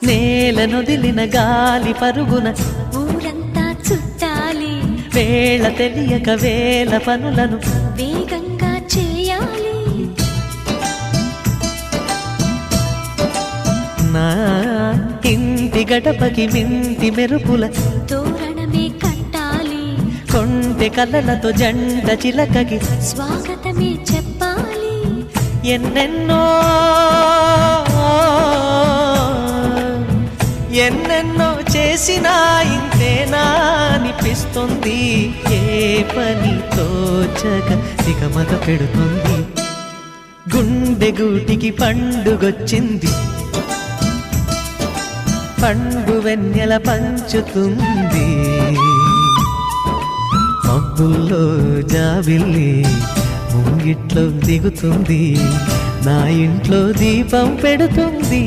నేలనొదిలిన గాలి పరుగున ఊరంతా చుట్టాలి, వేళ తెలియక వేల పనులను వేగంగా చేయాలి. నా ఇంటి గడపకి వింటి మెరుపుల తోరణమే కట్టాలి, కొంటె కలలతో జంట చిలకకి స్వాగతమే చెప్పాలి. ఎన్నెన్నో ఎన్నెన్నో చేసినా ఇంతేనా అనిపిస్తుంది. ఏ పని తోచక దిగమగ పెడుతుంది. గుండె గూటికి పండుగొచ్చింది, పండు వెన్నెల పంచుతుంది. మబ్బుల్లో జాబిల్లి ముంగిట్లో దిగుతుంది, నా ఇంట్లో దీపం పెడుతుంది.